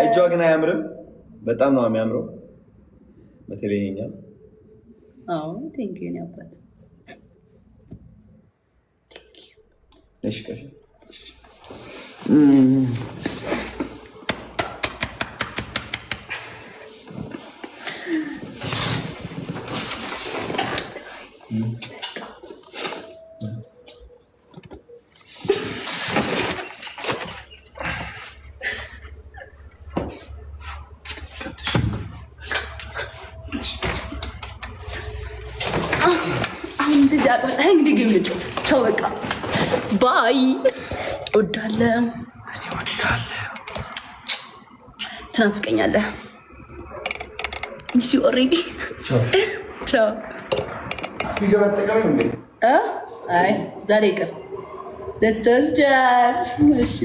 እጇ ግን አያምርም። በጣም ነው የሚያምረው። በተለይ እኛ ቴንክ ዩ አባት። እሺ ከፍ እንግዲህ ጌም ልጆት ቻው በቃ ባይ። እወዳለሁ። ትናፍቀኛለህ። ሚስ ዩ ኦልሬዲ ቻው። አይ ዛሬ ይቅር ልትወስጃት። እሺ